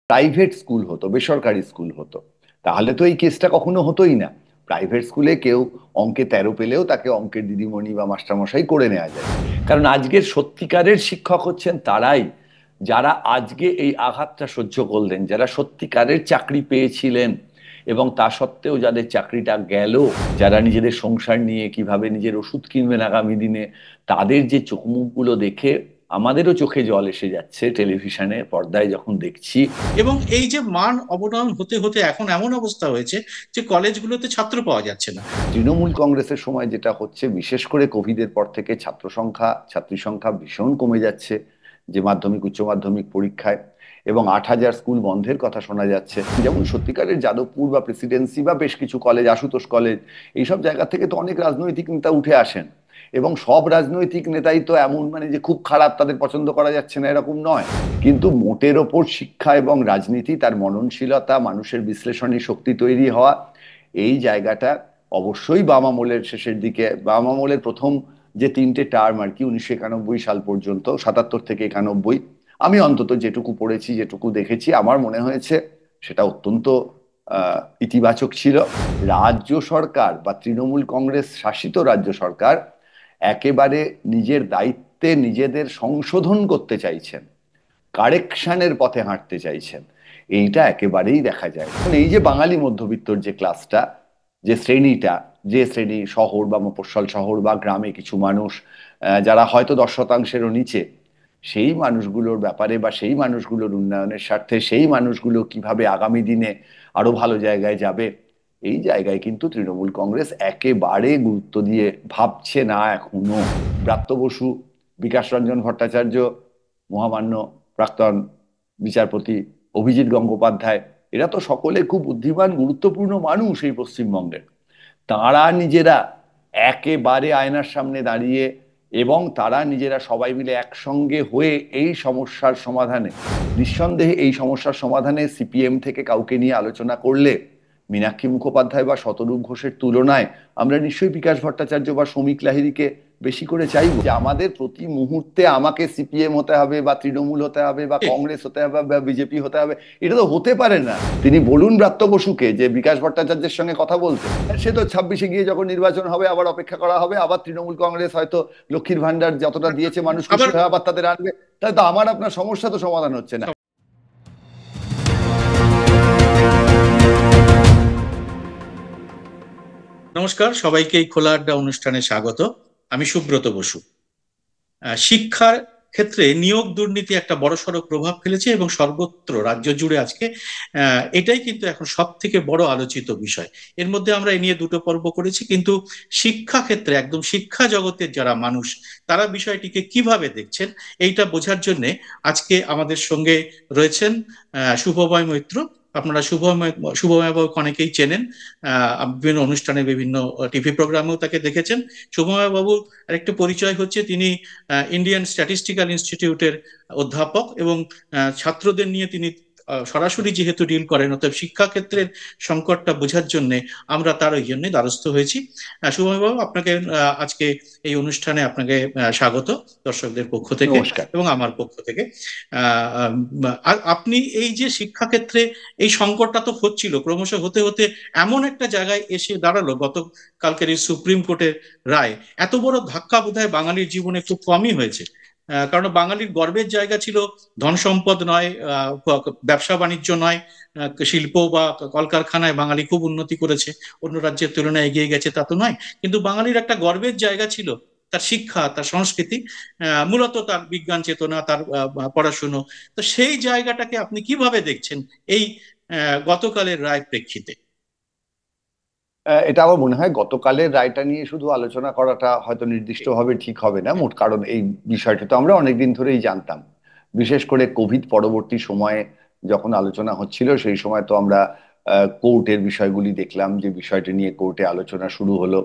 Private school হতো, বেসরকারি school হতো, তাহলে তো এই কেসটা কখনো হতোই না। প্রাইভেট স্কুলে কেউ অঙ্কে 13 পেলেও তাকে অঙ্কের দিদিমণি বা মাস্টারমশাই করে নেওয়া যায়। কারণ আজকের সত্যিকারের শিক্ষক হচ্ছেন তারাই যারা আজকে এই আঘাতটা সহ্য করলেন, যারা সত্যিকারের চাকরি পেয়েছিলেন এবং তা সত্ত্বেও যাদের চাকরিটা গেল, যারা নিজেদের সংসার নিয়ে কিভাবে নিজের ওষুধ কিনবেন আগামী দিনে, তাদের যে চোখ মুখগুলো দেখে আমাদেরও চোখে জল এসে যাচ্ছে টেলিভিশনে পর্দায় যখন দেখছি। এবং এই যে মান অবনমন হতে হতে এখন এমন অবস্থা হয়েছে যে কলেজগুলোতে ছাত্র পাওয়া যাচ্ছে না। তৃণমূল কংগ্রেসের সময় যেটা হচ্ছে, বিশেষ করে কোভিডের পর থেকে ছাত্রী সংখ্যা ভীষণ কমে যাচ্ছে, যে মাধ্যমিক উচ্চ মাধ্যমিক পরীক্ষায়, এবং 8,000 স্কুল বন্ধের কথা শোনা যাচ্ছে। যেমন সত্যিকারের যাদবপুর বা প্রেসিডেন্সি বা বেশ কিছু কলেজ, আশুতোষ কলেজ, এইসব জায়গা থেকে তো অনেক রাজনৈতিক নেতা উঠে আসেন। এবং সব রাজনৈতিক নেতাই তো এমন মানে যে খুব খারাপ, তাদের পছন্দ করা যাচ্ছে না এরকম নয়। কিন্তু মোটের ওপর শিক্ষা এবং রাজনীতি, তার মননশীলতা, মানুষের বিশ্লেষণী শক্তি তৈরি হওয়া, এই জায়গাটা অবশ্যই বাম আমলের শেষের দিকে, বাম আমলের প্রথম যে 3টে টার্ম আর কি, 1991 সাল পর্যন্ত, 77 থেকে 91, আমি অন্তত যেটুকু পড়েছি যেটুকু দেখেছি আমার মনে হয়েছে সেটা অত্যন্ত ইতিবাচক ছিল। রাজ্য সরকার বা তৃণমূল কংগ্রেস শাসিত রাজ্য সরকার একেবারে নিজের দায়িত্বে নিজেদের সংশোধন করতে চাইছেন, কারেকশনের পথে হাঁটতে চাইছেন। এইটা একেবারেই দেখা যায়। এই যে বাঙালি মধ্যবিত্তর যে ক্লাসটা, যে শ্রেণীটা, যে শ্রেণী শহর বা মফস্বল শহর বা গ্রামে কিছু মানুষ যারা হয়তো 10%-এরও নিচে, সেই মানুষগুলোর ব্যাপারে বা সেই মানুষগুলোর উন্নয়নের স্বার্থে সেই মানুষগুলো কিভাবে আগামী দিনে আরো ভালো জায়গায় যাবে, এই জায়গায় কিন্তু তৃণমূল কংগ্রেস একেবারে গুরুত্ব দিয়ে ভাবছে না এখনো। ব্রাত্য বসু, বিকাশ রঞ্জন ভট্টাচার্য, মহামান্য প্রাক্তন বিচারপতি অভিজিৎ গঙ্গোপাধ্যায়, এরা তো সকলে খুব বুদ্ধিমান গুরুত্বপূর্ণ মানুষ এই পশ্চিমবঙ্গের। তারা নিজেরা একেবারে আয়নার সামনে দাঁড়িয়ে এবং তারা নিজেরা সবাই মিলে একসঙ্গে হয়ে এই সমস্যার সমাধানে, নিঃসন্দেহে এই সমস্যার সমাধানে সিপিএম থেকে কাউকে নিয়ে আলোচনা করলে মীনাক্ষী মুখোপাধ্যায় বা শতরূপ ঘোষের তুলনায় আমরা নিশ্চয়ই বিকাশ ভট্টাচার্য বা শ্রমিক লাহিড়ীকে বেশি করে চাইব। যে আমাদের প্রতি মুহূর্তে আমাকে সিপিএম হতে হবে বা তৃণমূল হতে হবে বা ঠিক। কংগ্রেস হতে হবে বা বিজেপি হতে হবে, এটা তো হতে পারে না। তিনি বলুন ব্রাত্য বসুকে যে বিকাশ ভট্টাচার্যের সঙ্গে কথা বলতে, সে তো 26-এ গিয়ে যখন নির্বাচন হবে আবার অপেক্ষা করা হবে, আবার তৃণমূল কংগ্রেস হয়তো লক্ষ্মীর ভান্ডার যতটা দিয়েছে মানুষ খুশি আবার হয়ে আবার তাদের আনবে। তাহলে তো আমার আপনার সমস্যা তো সমাধান হচ্ছে না। নমস্কার সবাইকে, এই খোলা আড্ডা অনুষ্ঠানে স্বাগত। আমি সুব্রত বসু। শিক্ষার ক্ষেত্রে নিয়োগ দুর্নীতি একটা বড়সড় প্রভাব ফেলেছে এবং সর্বত্র রাজ্য জুড়ে আজকে এটাই কিন্তু এখন সব থেকে বড় আলোচিত বিষয়। এর মধ্যে আমরা এ নিয়ে দুটো পর্ব করেছি, কিন্তু শিক্ষা ক্ষেত্রে একদম শিক্ষা জগতের যারা মানুষ তারা বিষয়টিকে কিভাবে দেখছেন এইটা বোঝার জন্য আজকে আমাদের সঙ্গে রয়েছেন শুভময় মৈত্র। আপনারা শুভময় বাবুকে অনেকেই চেনেন, বিভিন্ন অনুষ্ঠানে বিভিন্ন টিভি প্রোগ্রামেও তাকে দেখেছেন। শুভময় বাবুর আরেকটা পরিচয় হচ্ছে তিনি ইন্ডিয়ান স্ট্যাটিস্টিক্যাল ইনস্টিটিউটের অধ্যাপক এবং ছাত্রদের নিয়ে তিনি সরাসরি যেহেতু ডিল করেন, অর্থাৎ শিক্ষাক্ষেত্রের সংকটটা বোঝার জন্য আমরা তার ওই জন্যই দ্বারস্থ হয়েছি। শুভমবাবু, আপনাকে আজকে এই অনুষ্ঠানে আপনাকে স্বাগত দর্শকদের পক্ষ থেকে নমস্কার। এবং আমার পক্ষ থেকে। আর আপনি এই যে শিক্ষাক্ষেত্রে এই সংকটটা তো হচ্ছিল, ক্রমশ হতে হতে এমন একটা জায়গায় এসে দাঁড়ালো গত কালকের এই সুপ্রিম কোর্টের রায়। এত বড় ধাক্কা বোধহয় বাঙালির জীবনে খুব কমই হয়েছে। কারণ বাঙালির গর্বের জায়গা ছিল ধন সম্পদ নয়, ব্যবসা বাণিজ্য নয়, শিল্প বা কলকারখানায় বাঙালি খুব উন্নতি করেছে, অন্য রাজ্যের তুলনায় এগিয়ে গেছে তা তো নয়। কিন্তু বাঙালির একটা গর্বের জায়গা ছিল তার শিক্ষা, তার সংস্কৃতি, মূলত তার বিজ্ঞান চেতনা, তার পড়াশুনো। তো সেই জায়গাটাকে আপনি কিভাবে দেখছেন এই গতকালের রায় প্রেক্ষিতে? এটা আমার মনে হয় গতকালের রায়টা নিয়ে শুধু আলোচনা করাটা হয়তো নির্দিষ্টভাবে ঠিক হবে না মোট, কারণ এই বিষয়টা তো আমরা অনেকদিন ধরেই জানতাম। বিশেষ করে কোভিড পরবর্তী সময়ে যখন আলোচনা হচ্ছিল, সেই সময় তো আমরা কোর্টের বিষয়গুলি দেখলাম, যে বিষয়টি নিয়ে কোর্টে আলোচনা শুরু হলো।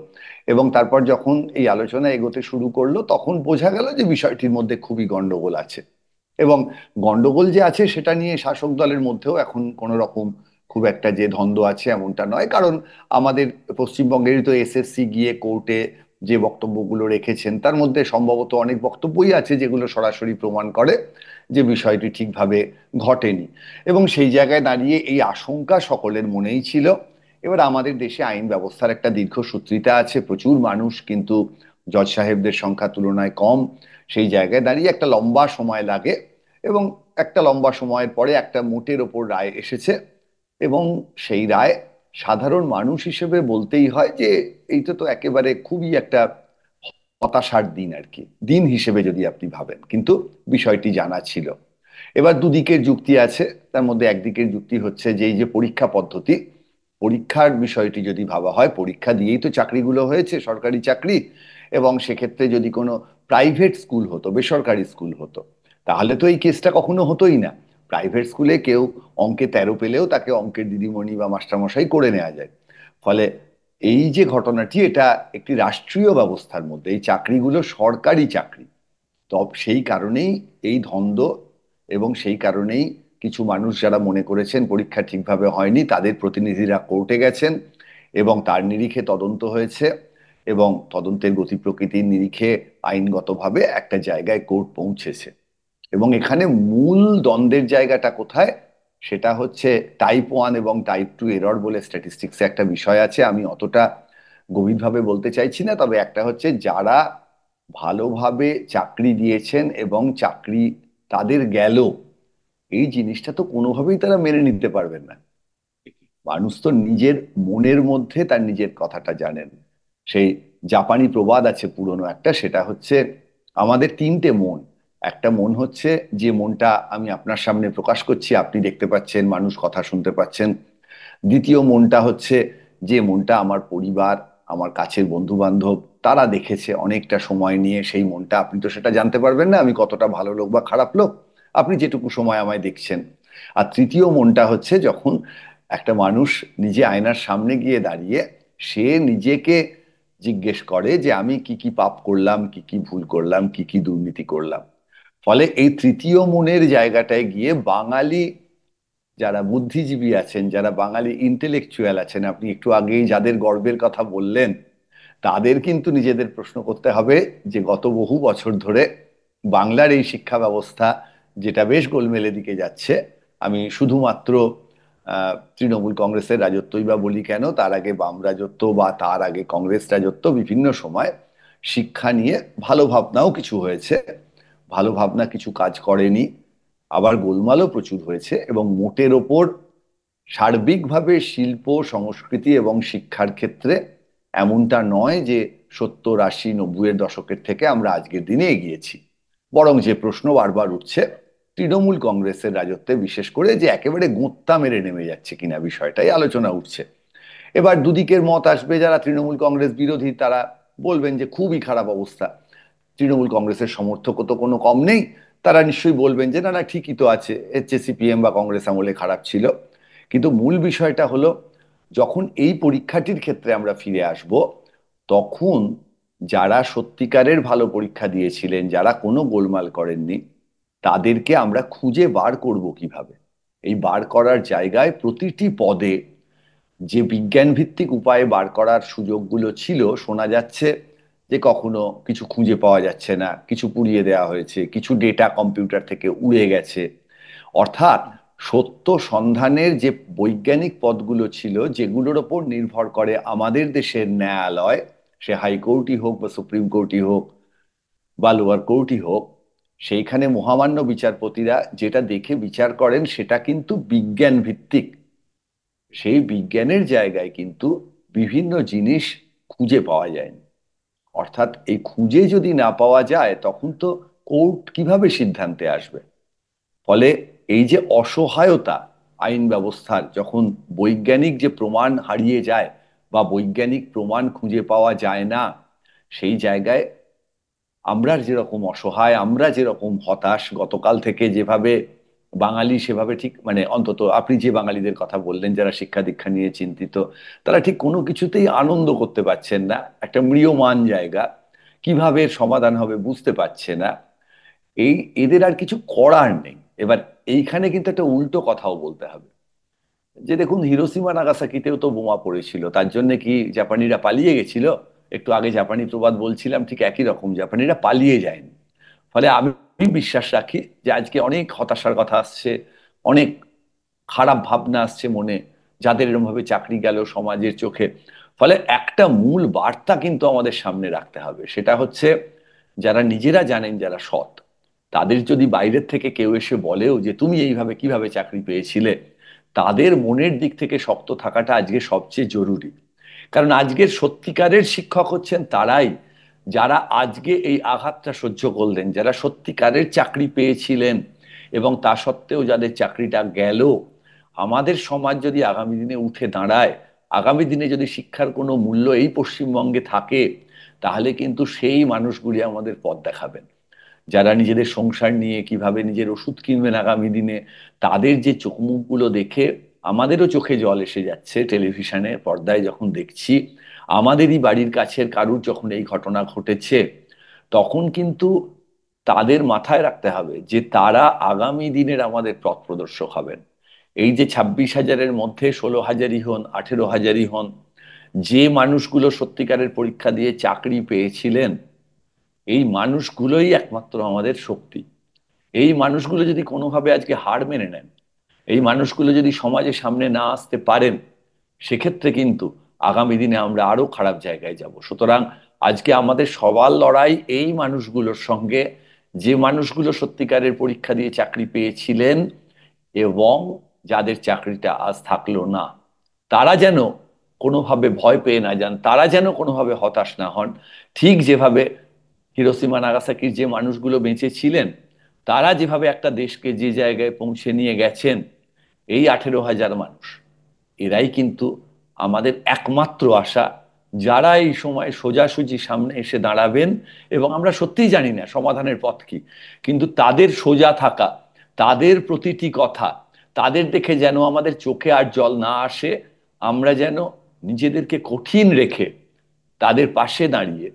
এবং তারপর যখন এই আলোচনা এগোতে শুরু করলো তখন বোঝা গেল যে বিষয়টির মধ্যে খুবই গন্ডগোল আছে। এবং গন্ডগোল যে আছে সেটা নিয়ে শাসক দলের মধ্যেও এখন কোনো রকম খুব একটা যে দ্বন্দ্ব আছে এমনটা নয়, কারণ আমাদের পশ্চিমবঙ্গেরই তো এসএসসি গিয়ে কোর্টে যে বক্তব্যগুলো রেখেছেন তার মধ্যে সম্ভবত অনেক বক্তব্যই আছে যেগুলো সরাসরি প্রমাণ করে যে বিষয়টি ঠিকভাবে ঘটেনি। এবং সেই জায়গায় দাঁড়িয়ে এই আশঙ্কা সকলের মনেই ছিল। এবার আমাদের দেশে আইন ব্যবস্থার একটা দীর্ঘসূত্রিতা আছে, প্রচুর মানুষ, কিন্তু জজ সাহেবদের সংখ্যা তুলনায় কম। সেই জায়গায় দাঁড়িয়ে একটা লম্বা সময় লাগে এবং একটা লম্বা সময়ের পরে একটা মোটের ওপর রায় এসেছে। এবং সেই রায় সাধারণ মানুষ হিসেবে বলতেই হয় যে এইটা তো একেবারে খুবই একটা হতাশার দিন আর কি, দিন হিসেবে যদি আপনি ভাবেন, কিন্তু বিষয়টি জানা ছিল। এবার দুদিকের যুক্তি আছে। তার মধ্যে একদিকের যুক্তি হচ্ছে যে এই যে পরীক্ষা পদ্ধতি, পরীক্ষার বিষয়টি যদি ভাবা হয়, পরীক্ষা দিয়েই তো চাকরিগুলো হয়েছে, সরকারি চাকরি। এবং সেক্ষেত্রে যদি কোনো প্রাইভেট স্কুল হতো, বেসরকারি স্কুল হতো, তাহলে তো এই কেসটা কখনো হতোই না। প্রাইভেট স্কুলে কেউ অঙ্কে 13 পেলেও তাকে অঙ্কের দিদিমণি বা মাস্টারমশাই করে নেওয়া যায়। ফলে এই যে ঘটনাটি, এটা একটি রাষ্ট্রীয় ব্যবস্থার মধ্যে, এই চাকরিগুলো সরকারি চাকরি। তো সেই কারণেই এই ধন্দ্ব, এবং সেই কারণেই কিছু মানুষ যারা মনে করেছেন পরীক্ষা ঠিকভাবে হয়নি, তাদের প্রতিনিধিরা কোর্টে গেছেন এবং তার নিরিখে তদন্ত হয়েছে। এবং তদন্তের গতি প্রকৃতির নিরিখে আইনগতভাবে একটা জায়গায় কোর্ট পৌঁছেছে। এবং এখানে মূল দ্বন্দ্বের জায়গাটা কোথায়, সেটা হচ্ছে টাইপ 1 এবং টাইপ 2 এরর বলে স্ট্যাটিস্টিক্সে একটা বিষয় আছে, আমি অতটা গভীরভাবে বলতে চাইছি না। তবে একটা হচ্ছে, যারা ভালোভাবে চাকরি দিয়েছেন এবং চাকরি তাদের গেল, এই জিনিসটা তো কোনোভাবেই তারা মেনে নিতে পারবেন না। মানুষ তো নিজের মনের মধ্যে তার নিজের কথাটা জানেন। সেই জাপানি প্রবাদ আছে পুরনো একটা, সেটা হচ্ছে আমাদের তিনটে মন। একটা মন হচ্ছে যে মনটা আমি আপনার সামনে প্রকাশ করছি, আপনি দেখতে পাচ্ছেন, মানুষ কথা শুনতে পাচ্ছেন। দ্বিতীয় মনটা হচ্ছে যে মনটা আমার পরিবার, আমার কাছের বন্ধু বান্ধব, তারা দেখেছে অনেকটা সময় নিয়ে। সেই মনটা আপনি তো সেটা জানতে পারবেন না আমি কতটা ভালো লোক বা খারাপ লোক, আপনি যেটুকু সময় আমায় দেখছেন। আর তৃতীয় মনটা হচ্ছে যখন একটা মানুষ নিজে আয়নার সামনে গিয়ে দাঁড়িয়ে সে নিজেকে জিজ্ঞেস করে যে আমি কি কি পাপ করলাম, কি কি ভুল করলাম, কি কি দুর্নীতি করলাম। ফলে এই তৃতীয় মনের জায়গাটায় গিয়ে বাঙালি যারা বুদ্ধিজীবী আছেন, যারা বাঙালি ইন্টেলেকচুয়াল আছেন, আপনি একটু আগেই যাদের গর্বের কথা বললেন, তাদের কিন্তু নিজেদের প্রশ্ন করতে হবে যে গত বহু বছর ধরে বাংলার এই শিক্ষা ব্যবস্থা যেটা বেশ গোলমেলে দিকে যাচ্ছে। আমি শুধুমাত্র তৃণমূল কংগ্রেসের রাজত্বই বা বলি কেন, তার আগে বাম রাজত্ব বা তার আগে কংগ্রেস রাজত্ব, বিভিন্ন সময় শিক্ষা নিয়ে ভালো ভাবনাও কিছু হয়েছে, ভালো ভাবনা কিছু কাজ করেনি, আবার গোলমালও প্রচুর হয়েছে। এবং মোটের ওপর সার্বিকভাবে শিল্প, সংস্কৃতি এবং শিক্ষার ক্ষেত্রে এমনটা নয় যে 70, 80, 90-এর দশকের থেকে আমরা আজকের দিনে এগিয়েছি। বরং যে প্রশ্ন বারবার উঠছে তৃণমূল কংগ্রেসের রাজত্বে বিশেষ করে, যে একেবারে গোঁত্তা মেরে নেমে যাচ্ছে কিনা, বিষয়টাই আলোচনা উঠছে। এবার দুদিকের মত আসবে। যারা তৃণমূল কংগ্রেস বিরোধী তারা বলবেন যে খুবই খারাপ অবস্থা, তৃণমূল কংগ্রেসের সমর্থকও তো কোনো কম নেই, তারা নিশ্চয়ই বলবেন যে না না, ঠিকই তো আছে, এর চেয়ে সিপিএম বা কংগ্রেস আমলে খারাপ ছিল। কিন্তু মূল বিষয়টা হলো, যখন এই পরীক্ষাটির ক্ষেত্রে আমরা ফিরে আসব, তখন যারা সত্যিকারের ভালো পরীক্ষা দিয়েছিলেন, যারা কোনো গোলমাল করেননি, তাদেরকে আমরা খুঁজে বার করব কিভাবে? এই বার করার জায়গায় প্রতিটি পদে যে বিজ্ঞান ভিত্তিক উপায়ে বার করার সুযোগগুলো ছিল, শোনা যাচ্ছে যে কখনো কিছু খুঁজে পাওয়া যাচ্ছে না, কিছু পুড়িয়ে দেওয়া হয়েছে, কিছু ডেটা কম্পিউটার থেকে উড়ে গেছে। অর্থাৎ সত্য সন্ধানের যে বৈজ্ঞানিক পথগুলো ছিল, যেগুলোর ওপর নির্ভর করে আমাদের দেশের ন্যায়ালয়, সে হাইকোর্টই হোক বা সুপ্রিম কোর্টই হোক বা লোয়ার কোর্টই হোক, সেইখানে মহামান্য বিচারপতিরা যেটা দেখে বিচার করেন সেটা কিন্তু বিজ্ঞান ভিত্তিক। সেই বিজ্ঞানের জায়গায় কিন্তু বিভিন্ন জিনিস খুঁজে পাওয়া যায়নি। অর্থাৎ এই খুঁজে যদি না পাওয়া যায়, তখন তো কোর্ট কিভাবে সিদ্ধান্তে আসবে? ফলে এই যে অসহায়তা আইন ব্যবস্থার, যখন বৈজ্ঞানিক যে প্রমাণ হারিয়ে যায় বা বৈজ্ঞানিক প্রমাণ খুঁজে পাওয়া যায় না, সেই জায়গায় আমরা যেরকম অসহায়, আমরা যেরকম হতাশ, গতকাল থেকে যেভাবে বাঙালি সেভাবে ঠিক, মানে অন্তত আপনি যে বাঙালিদের কথা বললেন যারা শিক্ষা দীক্ষা নিয়ে চিন্তিত, তারা ঠিক কোনো কিছুতেই আনন্দ করতে পারছেন না, একটা ম্রিয়মাণ জায়গা, কিভাবে এর সমাধান হবে বুঝতে পারছে না। এই এদের আর কিছু করার নেই। এবার এইখানে কিন্তু একটা উল্টো কথাও বলতে হবে, যে দেখুন হিরোশিমা নাগাসাকিতেও তো বোমা পড়েছিল, তার জন্য কি জাপানিরা পালিয়ে গেছিল? একটু আগে জাপানি প্রবাদ বলছিলাম, ঠিক একই রকম, জাপানিরা পালিয়ে যায়নি। ফলে আমি বিশ্বাস রাখি যে আজকে অনেক হতাশার কথা আসছে, অনেক খারাপ ভাবনা আসছে মনে, যাদের এরকম ভাবে চাকরি গেল সমাজের চোখে। ফলে একটা মূল বার্তা কিন্তু আমাদের সামনে রাখতে হবে, সেটা হচ্ছে যারা নিজেরা জানেন, যারা সৎ, তাদের যদি বাইরের থেকে কেউ এসে বলেও যে তুমি এইভাবে কিভাবে চাকরি পেয়েছিলে, তাদের মনের দিক থেকে শক্ত থাকাটা আজকে সবচেয়ে জরুরি। কারণ আজকের সত্যিকারের শিক্ষক হচ্ছেন তারাই যারা আজকে এই আঘাতটা সহ্য করলেন, যারা সত্যিকারের চাকরি পেয়েছিলেন এবং তা সত্ত্বেও যাদের চাকরিটা গেল। আমাদের সমাজ যদি আগামী দিনে উঠে দাঁড়ায়, আগামী দিনে যদি শিক্ষার কোনো মূল্য এই পশ্চিমবঙ্গে থাকে, তাহলে কিন্তু সেই মানুষগুলি আমাদের পথ দেখাবেন। যারা নিজেদের সংসার নিয়ে কিভাবে নিজের ওষুধ কিনবেন আগামী দিনে, তাদের যে চোখ মুখগুলো দেখে আমাদেরও চোখে জল এসে যাচ্ছে টেলিভিশনের পর্দায় যখন দেখছি। আমাদেরই বাড়ির কাছের কারুর যখন এই ঘটনা ঘটেছে, তখন কিন্তু তাদের মাথায় রাখতে হবে যে তারা আগামী দিনের আমাদের পথ প্রদর্শক হবেন। এই যে 26,000-এর মধ্যে 16,000-ই হন, 18,000-ই হন, যে মানুষগুলো সত্যিকারের পরীক্ষা দিয়ে চাকরি পেয়েছিলেন, এই মানুষগুলোই একমাত্র আমাদের শক্তি। এই মানুষগুলো যদি কোনোভাবে আজকে হার মেনে নেন, এই মানুষগুলো যদি সমাজের সামনে না আসতে পারেন, সেক্ষেত্রে কিন্তু আগামী দিনে আমরা আরো খারাপ জায়গায় যাব। সুতরাং আজকে আমাদের সবার লড়াই এই মানুষগুলোর সঙ্গে, যে মানুষগুলো সত্যিকারের পরীক্ষা দিয়ে চাকরি পেয়েছিলেন এবং যাদের চাকরিটা আজ থাকলো না, তারা যেন কোনোভাবে ভয় পেয়ে না যান, তারা যেন কোনোভাবে হতাশ না হন। ঠিক যেভাবে হিরোশিমা নাগাসাকির যে মানুষগুলো বেঁচে ছিলেন, তারা যেভাবে একটা দেশকে যে জায়গায় পৌঁছে নিয়ে গেছেন, এই 18,000 মানুষ, এরাই কিন্তু আমাদের একমাত্র আশা, যারা এই সময় সোজাসুজি সামনে এসে দাঁড়াবেন। এবং আমরা সত্যিই জানি না সমাধানের পথ কি, কিন্তু তাদের সোজা থাকা, তাদের প্রতিটি কথা, তাদের দেখে যেন আমাদের চোখে আর জল না আসে, আমরা যেন নিজেদেরকে কঠিন রেখে তাদের পাশে দাঁড়িয়ে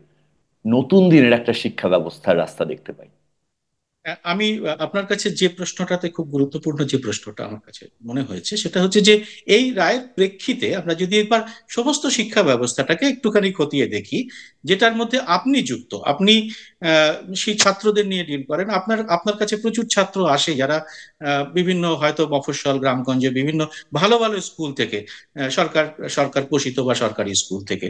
নতুন দিনের একটা শিক্ষা ব্যবস্থার রাস্তা দেখতে পাই। আমি আপনার কাছে যে প্রশ্নটাতে খুব গুরুত্বপূর্ণ যে প্রশ্নটা আমার কাছে মনে হয়েছে সেটা হচ্ছে যে এই রায়ের প্রেক্ষিতে আমরা যদি একবার সমস্ত শিক্ষা ব্যবস্থাটাকে একটুখানি খতিয়ে দেখি, যেটার মধ্যে আপনি যুক্ত, আপনি আহ, সেই ছাত্রদের নিয়ে ডিল করেন, আপনার আপনার কাছে প্রচুর ছাত্র আসে যারা বিভিন্ন হয়তো মফস্বল গ্রামগঞ্জে বিভিন্ন ভালো ভালো স্কুল থেকে, সরকার সরকার পোষিত বা সরকারি স্কুল থেকে,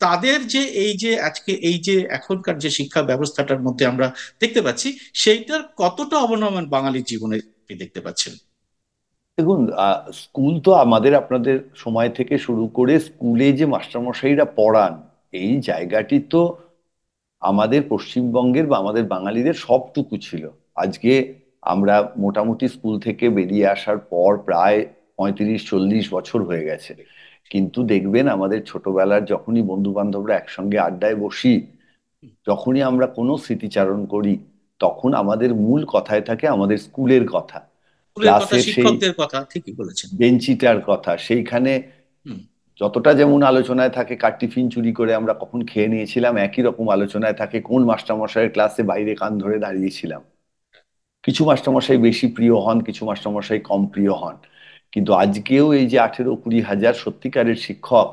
তাদের যে এই যে আজকে এই যে এখনকার যে শিক্ষা ব্যবস্থাটার মধ্যে আমরা দেখতে পাচ্ছি, সেইটার কতটা অবনমন বাঙালির জীবনে আপনি দেখতে পাচ্ছেন? দেখুন, স্কুল তো আমাদের আপনাদের সময় থেকে শুরু করে স্কুলে যে মাস্টারমশাইরা পড়ান, এই জায়গাটি তো আমাদের পশ্চিমবঙ্গের বা আমাদের বাঙালিদের সবটুকু ছিল। আজকে আমরা মোটামুটি স্কুল থেকে বেরিয়ে আসার পর প্রায় 35-40 বছর হয়ে গেছে, কিন্তু দেখবেন আমাদের ছোটবেলার যখনই বন্ধু বান্ধবরা একসঙ্গে আড্ডায় বসি, যখনই আমরা কোনো স্মৃতিচারণ করি, তখন আমাদের মূল কথায় থাকে আমাদের স্কুলের কথা, স্কুলের কথা, ক্লাসের সেই শিক্ষকদের কথা, ঠিকই বলেছেন। বেঞ্চিটার কথা। সেইখানে হুম। যতটা যেমন আলোচনায় থাকে কার টিফিন চুরি করে আমরা কখন খেয়ে নিয়েছিলাম, একই রকম আলোচনায় থাকে কোন মাস্টারমশাইয়ের ক্লাসে বাইরে কান ধরে দাঁড়িয়েছিলাম। কিছু মাস্টারমশাই বেশি প্রিয় হন, কিছু মাস্টারমশাই কম প্রিয় হন, কিন্তু আজকেও এই যে 18-20 হাজার সত্যিকারের শিক্ষক,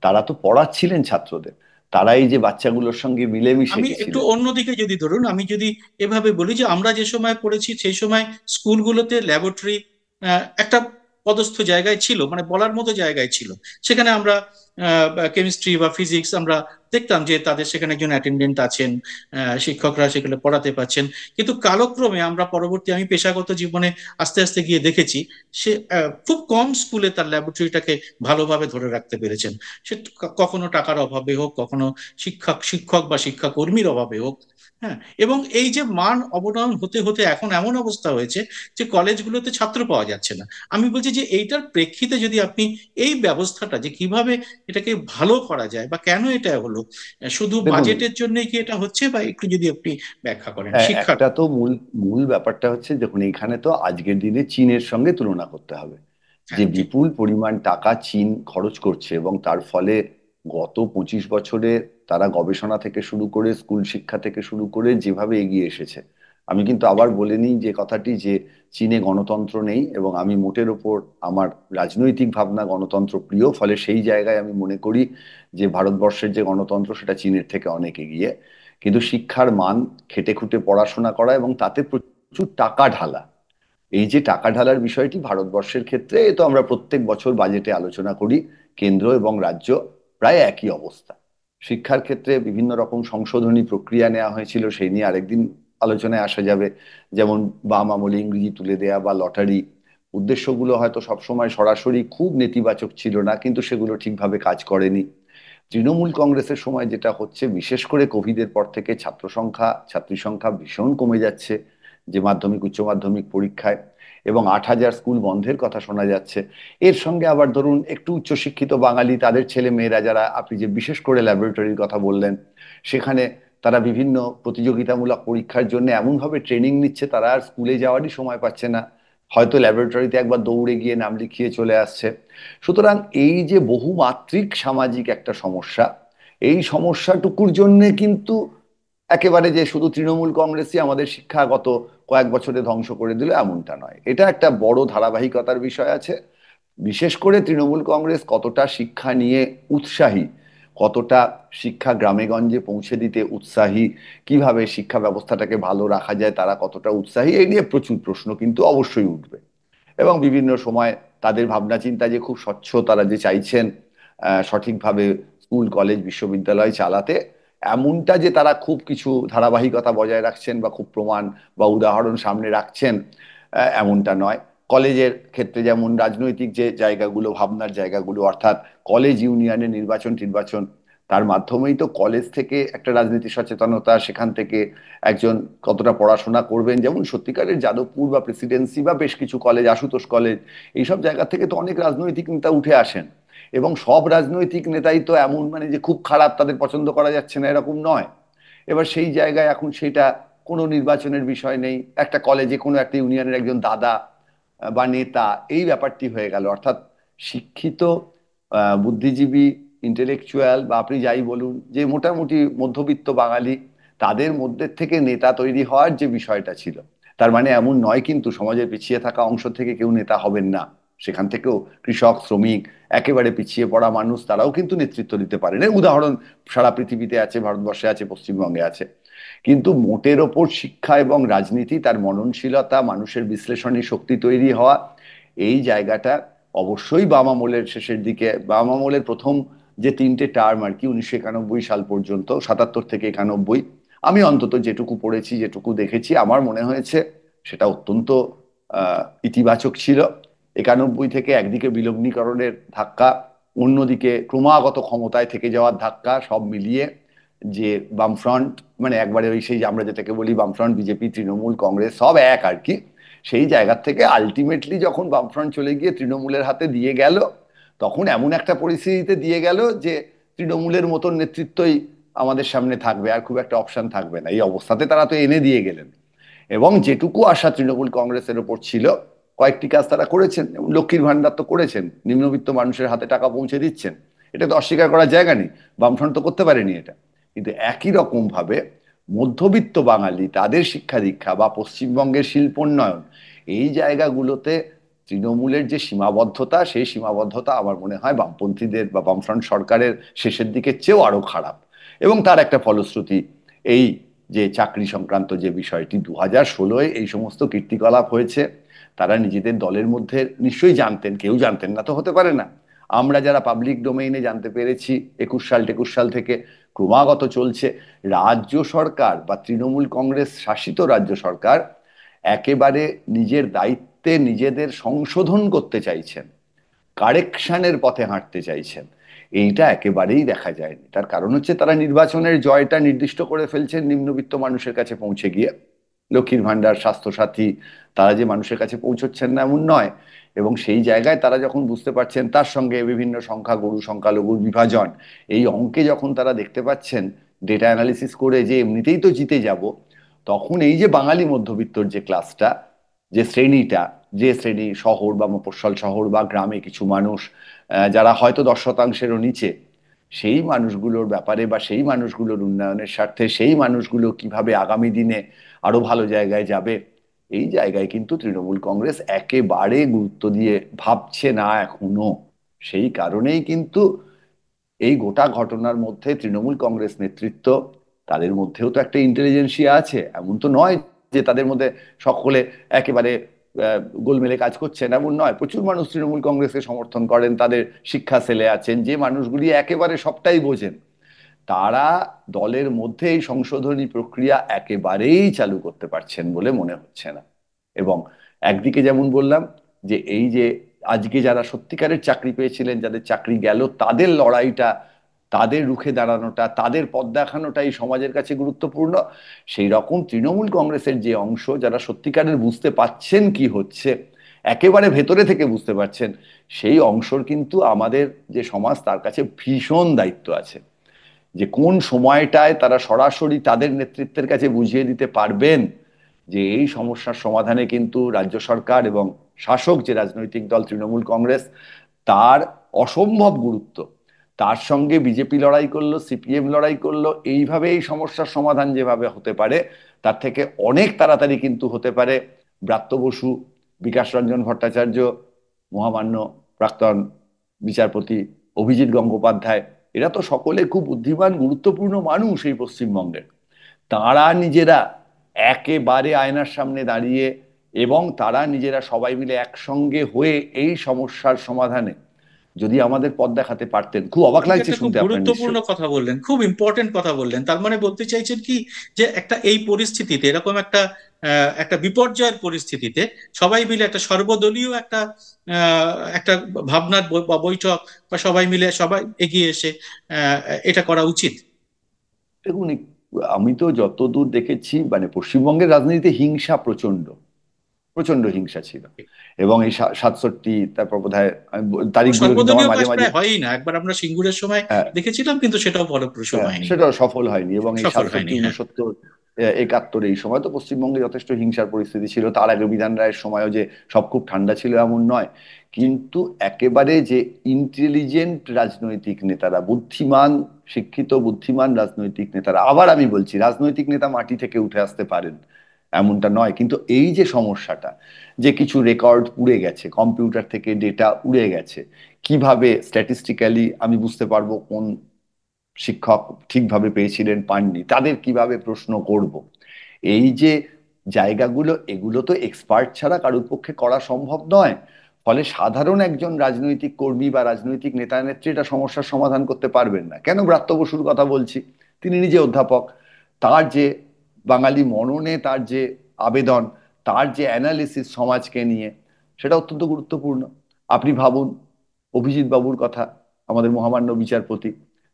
তারা তো পড়াচ্ছিলেন ছাত্রদের, তারা এই যে বাচ্চাগুলোর সঙ্গে মিলেমিশে আমি একটু গেছিলেন। অন্যদিকে যদি ধরুন, আমি যদি এভাবে বলি যে আমরা যে সময় পড়েছি সেই সময় স্কুলগুলোতে ল্যাবরেটরি একটা পদস্থ জায়গায় ছিল, মানে বলার মতো জায়গায় ছিল। সেখানে আমরা কেমিস্ট্রি বা ফিজিক্স আমরা দেখতাম যে তাদের সেখানে একজন অ্যাটেন্ডেন্ট আছেন, শিক্ষকরা সেখানে পড়াতে পারছেন। কিন্তু কালক্রমে আমরা পরবর্তী, আমি পেশাগত জীবনে আস্তে আস্তে গিয়ে দেখেছি, সে খুব কম স্কুলে তার ল্যাবরেটরিটাকে ভালোভাবে ধরে রাখতে পেরেছেন। সে কখনো টাকার অভাবে হোক, কখনো শিক্ষক শিক্ষক বা শিক্ষাকর্মীর অভাবে হোক। হ্যাঁ, এবং এই যে মান অবনমন হতে হতে এখন এমন অবস্থা হয়েছে যে কলেজগুলোতে ছাত্র পাওয়া যাচ্ছে না। আমি বলছি যে এইটার প্রেক্ষিতে যদি আপনি এই ব্যবস্থাটা যে কিভাবে এটাকে ভালো করা যায় বা কেন এটা হলো, শুধু দেখুন, বাজেটের জন্যই কি এটা হচ্ছে, বা একটু যদি আপনি ব্যাখ্যা করেন শিক্ষার। একটা তো মূল মূল ব্যাপারটা হচ্ছে, দেখুন এখানে তো আজকের দিনে চীনের সঙ্গে তুলনা করতে হবে। যে হ্যাঁ, ঠিক। বিপুল পরিমাণ টাকা চীন খরচ করছে এবং তার ফলে গত 25 বছরে তারা গবেষণা থেকে শুরু করে স্কুল শিক্ষা থেকে শুরু করে যেভাবে এগিয়ে এসেছে, আমি কিন্তু আবার বলে নিই যে কথাটি, যে চীনে গণতন্ত্র নেই, এবং আমি মোটের ওপর আমার রাজনৈতিক ভাবনা গণতন্ত্র প্রিয়, ফলে সেই জায়গায় আমি মনে করি যে ভারতবর্ষের যে গণতন্ত্র সেটা চীনের থেকে অনেক এগিয়ে। কিন্তু শিক্ষার মান, খেটে খুঁটে পড়াশোনা করা এবং তাতে প্রচুর টাকা ঢালা, এই যে টাকা ঢালার বিষয়টি ভারতবর্ষের ক্ষেত্রে, এ তো আমরা প্রত্যেক বছর বাজেটে আলোচনা করি, কেন্দ্র এবং রাজ্য প্রায় একই অবস্থা। শিক্ষার ক্ষেত্রে বিভিন্ন রকম সংশোধনী প্রক্রিয়া নেওয়া হয়েছিল, সেই নিয়ে আরেকদিন আলোচনায় আসা যাবে। যেমন বাম আমলে ইংরেজি তুলে দেয়া বা লটারি, উদ্দেশ্যগুলো হয়তো সবসময় সরাসরি খুব নেতিবাচক ছিল না, কিন্তু সেগুলো ঠিকভাবে কাজ করেনি। তৃণমূল কংগ্রেসের সময় যেটা হচ্ছে, বিশেষ করে কোভিডের পর থেকে ছাত্র সংখ্যা, ছাত্রী সংখ্যা ভীষণ কমে যাচ্ছে, যে মাধ্যমিক উচ্চ মাধ্যমিক পরীক্ষায়, এবং 8,000 স্কুল বন্ধের কথা শোনা যাচ্ছে। এর সঙ্গে আবার ধরুন একটু উচ্চশিক্ষিত বাঙালি, তাদের ছেলে মেয়েরা যারা, আপনি যে বিশেষ করে ল্যাবরেটরির কথা বললেন, সেখানে তারা বিভিন্ন প্রতিযোগিতামূলক পরীক্ষার জন্য এমনভাবে ট্রেনিং নিচ্ছে, তারা আর স্কুলে যাওয়ারই সময় পাচ্ছে না, হয়তো ল্যাবরেটরিতে একবার দৌড়ে গিয়ে নাম লিখিয়ে চলে আসছে। সুতরাং এই যে বহুমাত্রিক সামাজিক একটা সমস্যা, এই সমস্যাটুকুর জন্য কিন্তু একেবারে যে শুধু তৃণমূল কংগ্রেসই আমাদের শিক্ষাগত কয়েক বছরে ধ্বংস করে দিল এমনটা নয়, এটা একটা বড় ধারাবাহিকতার বিষয় আছে। বিশেষ করে তৃণমূল কংগ্রেস কতটা শিক্ষা নিয়ে উৎসাহী, কতটা শিক্ষা গ্রামেগঞ্জে পৌঁছে দিতে উৎসাহী, কিভাবে শিক্ষা ব্যবস্থাটাকে ভালো রাখা যায় তারা কতটা উৎসাহী, এই নিয়ে প্রচুর প্রশ্ন কিন্তু অবশ্যই উঠবে। এবং বিভিন্ন সময় তাদের ভাবনা চিন্তা যে খুব স্বচ্ছ, তারা যে চাইছেন সঠিকভাবে স্কুল কলেজ বিশ্ববিদ্যালয় চালাতে, এমনটা যে তারা খুব কিছু ধারাবাহিকতা বজায় রাখছেন বা খুব প্রমাণ বা উদাহরণ সামনে রাখছেন, এমনটা নয়। কলেজের ক্ষেত্রে যেমন রাজনৈতিক যে জায়গাগুলো, ভাবনার জায়গাগুলো, অর্থাৎ কলেজ ইউনিয়নের নির্বাচন টির্বাচন, তার মাধ্যমেই তো কলেজ থেকে একটা রাজনীতি সচেতনতা, সেখান থেকে একজন কতটা পড়াশোনা করবেন, যেমন সত্যিকারের যাদবপুর বা প্রেসিডেন্সি বা বেশ কিছু কলেজ, আশুতোষ কলেজ, এইসব জায়গা থেকে তো অনেক রাজনৈতিক নেতা উঠে আসেন। এবং সব রাজনৈতিক নেতাই তো এমন মানে যে খুব খারাপ, তাদের পছন্দ করা যাচ্ছে না, এরকম নয়। এবার সেই জায়গায় এখন সেটা কোনো নির্বাচনের বিষয় নেই, একটা কলেজে কোনো একটা ইউনিয়নের একজন দাদা বা নেতা, এই ব্যাপারটি হয়ে গেল। অর্থাৎ শিক্ষিত, বুদ্ধিজীবী, ইন্টেলেকচুয়াল বা আপনি যাই বলুন, যে মোটামুটি মধ্যবিত্ত বাঙালি, তাদের মধ্যে থেকে নেতা তৈরি হওয়ার যে বিষয়টা ছিল, তার মানে এমন নয় কিন্তু সমাজের পিছিয়ে থাকা অংশ থেকে কেউ নেতা হবেন না। সেখান থেকেও কৃষক, শ্রমিক, একেবারে পিছিয়ে পড়া মানুষ, তারাও কিন্তু নেতৃত্ব দিতে পারেন। এর উদাহরণ সারা পৃথিবীতে আছে, ভারতবর্ষে আছে, পশ্চিমবঙ্গে আছে। কিন্তু মোটের ওপর শিক্ষা এবং রাজনীতি, তার মননশীলতা, মানুষের বিশ্লেষণী শক্তি তৈরি হওয়া, এই জায়গাটা অবশ্যই বাম আমলের শেষের দিকে, বাম আমলের প্রথম যে 3টে টার্ম আর কি, 1991 সাল পর্যন্ত, 77 থেকে 91, আমি অন্তত যেটুকু পড়েছি, যেটুকু দেখেছি, আমার মনে হয়েছে সেটা অত্যন্ত ইতিবাচক ছিল। 91 থেকে একদিকে বিলগ্নীকরণের ধাক্কা, অন্যদিকে ক্রমাগত ক্ষমতায় থেকে যাওয়ার ধাক্কা, সব মিলিয়ে যে বামফ্রন্ট, মানে একবারে ওই সেই যে আমরা যেটাকে বলি বামফ্রন্ট, বিজেপি, তৃণমূল, কংগ্রেস সব এক আর কি, সেই জায়গা থেকে আলটিমেটলি যখন বামফ্রন্ট চলে গিয়ে তৃণমূলের হাতে দিয়ে গেল, তখন এমন একটা পরিস্থিতিতে দিয়ে গেল যে তৃণমূলের মতন নেতৃত্বই আমাদের সামনে থাকবে, আর খুব একটা অপশন থাকবে না, এই অবস্থাতে তারা তো এনে দিয়ে গেলেন। এবং যেটুকু আশা তৃণমূল কংগ্রেসের ওপর ছিল, কয়েকটি কাজ তারা করেছেন, যেমন লক্ষ্মীর ভান্ডার তো করেছেন, নিম্নবিত্ত মানুষের হাতে টাকা পৌঁছে দিচ্ছেন, এটা তো অস্বীকার করার জায়গা নেই, বামফ্রন্ট তো করতে পারেনি এটা। কিন্তু একই রকম ভাবে মধ্যবিত্ত বাঙালি, তাদের শিক্ষা দীক্ষা বা পশ্চিমবঙ্গের শিল্পোন্নয়ন, এই জায়গাগুলোতে তৃণমূলের যে সীমাবদ্ধতা, সেই সীমাবদ্ধতা আমার মনে হয় বামপন্থীদের বা বামফ্রন্ট সরকারের শেষের দিকের চেয়েও আরো খারাপ। এবং তার একটা ফলশ্রুতি এই যে চাকরি সংক্রান্ত যে বিষয়টি, 2016-এ এই সমস্ত কীর্তিকলাপ হয়েছে, তারা নিজেদের দলের মধ্যে নিশ্চয়ই জানতেন, কেউ জানতেন না তো হতে পারে না। আমরা যারা পাবলিক ডোমেইনে জানতে পেরেছি, 21 সাল থেকে ক্রমাগত চলছে। রাজ্য সরকার বা তৃণমূল কংগ্রেস শাসিত রাজ্য সরকার একেবারে নিজের দায়িত্বে নিজেদের সংশোধন করতে চাইছেন, কারেকশনের পথে হাঁটতে চাইছেন, এইটা একেবারেই দেখা যায়নি। তার কারণ হচ্ছে তারা নির্বাচনের জয়টা নির্দিষ্ট করে ফেলছেন নিম্নবিত্ত মানুষের কাছে পৌঁছে গিয়ে। লক্ষ্মীর ভান্ডার, স্বাস্থ্যসাথী, তারা যে মানুষের কাছে পৌঁছচ্ছেন না এমন নয়। এবং সেই জায়গায় তারা যখন বুঝতে পারছেন, তার সঙ্গে বিভিন্ন সংখ্যাগুরু সংখ্যালঘুর বিভাজন, এই অঙ্কে যখন তারা দেখতে পাচ্ছেন ডেটা অ্যানালিসিস করে যে এমনিতেই তো জিতে যাব, তখন এই যে বাঙালি মধ্যবিত্তর যে ক্লাসটা, যে শ্রেণীটা, যে শ্রেণী শহর বা মফস্বল শহর বা গ্রামে কিছু মানুষ, যারা হয়তো 10 শতাংশেরও নিচে, সেই মানুষগুলোর ব্যাপারে বা সেই মানুষগুলোর উন্নয়নের স্বার্থে সেই মানুষগুলো কিভাবে আগামী দিনে আরো ভালো জায়গায় যাবে, এই জায়গায় কিন্তু তৃণমূল কংগ্রেস একেবারে গুরুত্ব দিয়ে ভাবছে না এখনো। সেই কারণেই কিন্তু এই গোটা ঘটনার মধ্যে তৃণমূল কংগ্রেস নেতৃত্ব, তাদের মধ্যেও তো একটা ইন্টেলিজেন্সিয়া আছে, এমন তো নয় যে তাদের মধ্যে সকলে একেবারে গোলমেলে কাজ করছেন, এমন নয়। প্রচুর মানুষ তৃণমূল কংগ্রেসকে সমর্থন করেন, তাদের শিক্ষা সেলে আছেন, যে মানুষগুলি একেবারে সবটাই বোঝেন, তারা দলের মধ্যে এই সংশোধনী প্রক্রিয়া একেবারেই চালু করতে পারছেন বলে মনে হচ্ছে না। এবং একদিকে যেমন বললাম যে এই যে আজকে যারা সত্যিকারের চাকরি পেয়েছিলেন, যাদের চাকরি গেল, তাদের লড়াইটা, তাদের রুখে দাঁড়ানোটা, তাদের পথ দেখানোটা এই সমাজের কাছে গুরুত্বপূর্ণ। সেই রকম তৃণমূল কংগ্রেসের যে অংশ, যারা সত্যিকারের বুঝতে পাচ্ছেন কি হচ্ছে, একেবারে ভেতরে থেকে বুঝতে পারছেন, সেই অংশর কিন্তু আমাদের যে সমাজ, তার কাছে ভীষণ দায়িত্ব আছে যে কোন সময়টায় তারা সরাসরি তাদের নেতৃত্বের কাছে বুঝিয়ে দিতে পারবেন যে এই সমস্যার সমাধানে কিন্তু রাজ্য সরকার এবং শাসক যে রাজনৈতিক দল তৃণমূল কংগ্রেস, তার অসম্ভব গুরুত্ব। তার সঙ্গে বিজেপি লড়াই করলো, সিপিএম লড়াই করলো, এইভাবে এই সমস্যার সমাধান যেভাবে হতে পারে, তার থেকে অনেক তাড়াতাড়ি কিন্তু হতে পারে ব্রাত্য বসু, বিকাশ রঞ্জন ভট্টাচার্য, মহামান্য প্রাক্তন বিচারপতি অভিজিৎ গঙ্গোপাধ্যায়, এরা তো সকলে খুব বুদ্ধিমান গুরুত্বপূর্ণ মানুষ এই পশ্চিমবঙ্গের। তারা নিজেরা একেবারে আয়নার সামনে দাঁড়িয়ে এবং তারা নিজেরা সবাই মিলে একসঙ্গে হয়ে এই সমস্যার সমাধানে যদি আমাদের পথ দেখাতে পারতেন, খুব অবাক ঠিক লাগছে একটা খুব শুনতে আপনার গুরুত্বপূর্ণ নিশ্চয়ই। কথা বললেন, খুব ইম্পর্টেন্ট কথা বললেন। তার মানে বলতে চাইছেন কি, যে একটা এই পরিস্থিতিতে, এরকম একটা একটা বিপর্যয়ের পরিস্থিতিতে সবাই মিলে একটা সর্বদলীয় একটা একটা ভাবনার বা বৈঠক, বা সবাই মিলে সবাই এগিয়ে এসে আহ, এটা করা উচিত। দেখুন, আমি তো যতদূর দেখেছি, মানে পশ্চিমবঙ্গের রাজনীতিতে হিংসা প্রচন্ড, প্রচন্ড হিংসা ছিল। এবং এই 67, তারপর বোধহয় কোনো তারিখগুলো কিন্তু আমার সর্বদলীয় মাঝে কাজ মাঝে, প্রায় হয়ই না। একবার আমরা সিঙ্গুরের সময় হ্যাঁ, দেখেছিলাম, কিন্তু সেটাও ফলপ্রসূ হ্যাঁ, হয়নি, সেটাও সফল হয়নি। এবং এই সফল 67, হয়নি। হ্যাঁ, 69, 71 এই সময় তো পশ্চিমবঙ্গে যথেষ্ট হিংসার পরিস্থিতি ছিল। তার আগে বিধান রায়ের সময়ও যে সব খুব ঠান্ডা ছিল এমন নয়। কিন্তু একেবারে যে ইন্টেলিজেন্ট রাজনৈতিক নেতারা, বুদ্ধিমান, শিক্ষিত বুদ্ধিমান রাজনৈতিক নেতারা, আবার আমি বলছি রাজনৈতিক নেতা মাটি থেকে উঠে আসতে পারেন এমনটা নয়, কিন্তু এই যে সমস্যাটা, যে কিছু রেকর্ড উড়ে গেছে, কম্পিউটার থেকে ডেটা উড়ে গেছে, কিভাবে স্ট্যাটিস্টিক্যালি আমি বুঝতে পারবো কোন শিক্ষক ঠিকভাবে পেয়েছিলেন, পাননি, তাদের কিভাবে প্রশ্ন করব, এই যে জায়গাগুলো, এগুলো তো এক্সপার্ট ছাড়া কারোর পক্ষে করা সম্ভব নয়। ফলে সাধারণ একজন রাজনৈতিক কর্মী বা রাজনৈতিক নেতা নেত্রী এটা সমস্যার সমাধান করতে পারবেন না। কেন ব্রাত্য বসুর কথা বলছি, তিনি নিজে অধ্যাপক, তার যে বাঙালি মননে তার যে আবেদন, তার যে অ্যানালিসিস সমাজকে নিয়ে, সেটা অত্যন্ত গুরুত্বপূর্ণ। আপনি ভাবুন অভিজিৎ বাবুর কথা, আমাদের মহামান্য বিচারপতি,